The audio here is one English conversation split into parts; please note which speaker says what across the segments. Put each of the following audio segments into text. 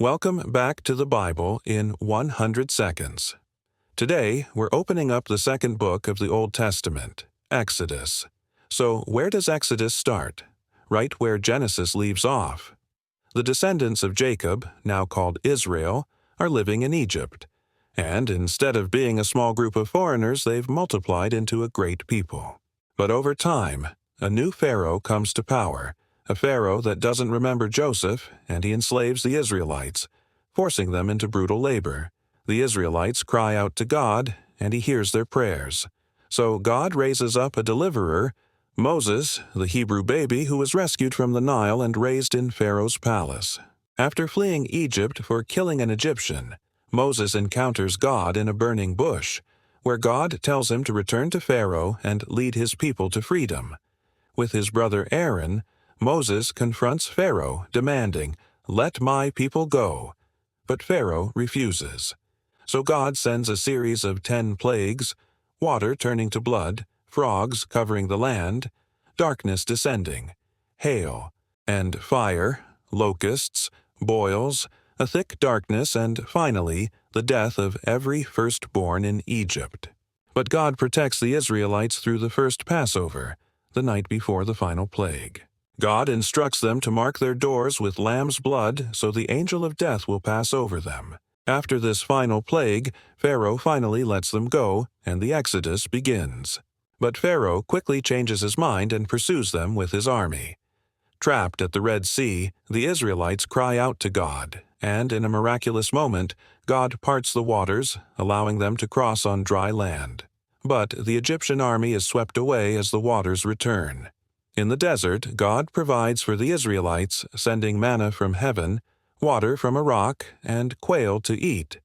Speaker 1: Welcome back to the Bible in 100 seconds. Today, we're opening up the second book of the Old Testament, Exodus. So, where does Exodus start? Right where Genesis leaves off. The descendants of Jacob, now called Israel, are living in Egypt. And instead of being a small group of foreigners, they've multiplied into a great people. But over time, a new Pharaoh comes to power, a Pharaoh that doesn't remember Joseph, and he enslaves the Israelites, forcing them into brutal labor. The Israelites cry out to God, and he hears their prayers. So God raises up a deliverer, Moses, the Hebrew baby who was rescued from the Nile and raised in Pharaoh's palace. After fleeing Egypt for killing an Egyptian, Moses encounters God in a burning bush, where God tells him to return to Pharaoh and lead his people to freedom. With his brother Aaron, Moses confronts Pharaoh, demanding, "Let my people go." But Pharaoh refuses. So God sends a series of 10 plagues, water turning to blood, frogs covering the land, darkness descending, hail, and fire, locusts, boils, a thick darkness, and finally, the death of every firstborn in Egypt. But God protects the Israelites through the first Passover, the night before the final plague. God instructs them to mark their doors with lamb's blood so the angel of death will pass over them. After this final plague, Pharaoh finally lets them go, and the Exodus begins. But Pharaoh quickly changes his mind and pursues them with his army. Trapped at the Red Sea, the Israelites cry out to God, and in a miraculous moment, God parts the waters, allowing them to cross on dry land. But the Egyptian army is swept away as the waters return. In the desert, God provides for the Israelites, sending manna from heaven, water from a rock, and quail to eat,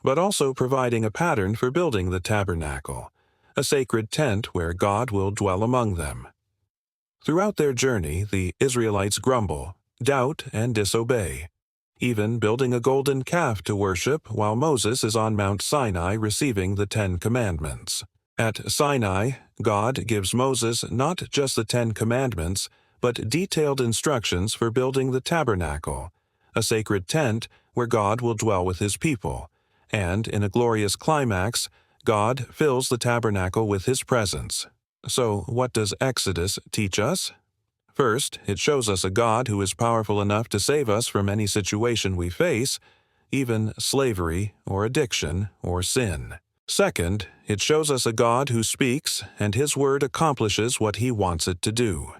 Speaker 1: but also providing a pattern for building the tabernacle, a sacred tent where God will dwell among them. Throughout their journey, the Israelites grumble, doubt, and disobey, even building a golden calf to worship while Moses is on Mount Sinai receiving the 10 Commandments. At Sinai, God gives Moses not just the 10 Commandments, but detailed instructions for building the tabernacle, a sacred tent where God will dwell with his people, and in a glorious climax, God fills the tabernacle with his presence. So, what does Exodus teach us? First, it shows us a God who is powerful enough to save us from any situation we face, even slavery or addiction or sin. Second, it shows us a God who speaks, and his word accomplishes what he wants it to do.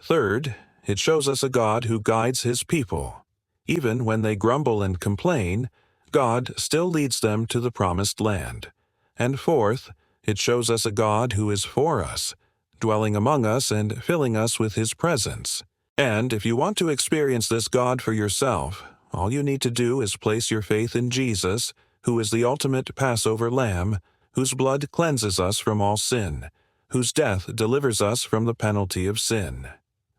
Speaker 1: Third, it shows us a God who guides his people. Even when they grumble and complain, God still leads them to the promised land. And fourth, it shows us a God who is for us, dwelling among us and filling us with his presence. And if you want to experience this God for yourself, all you need to do is place your faith in Jesus, who is the ultimate Passover lamb, whose blood cleanses us from all sin, whose death delivers us from the penalty of sin.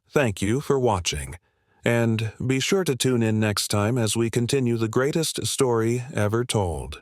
Speaker 1: Thank you for watching, and be sure to tune in next time as we continue the greatest story ever told.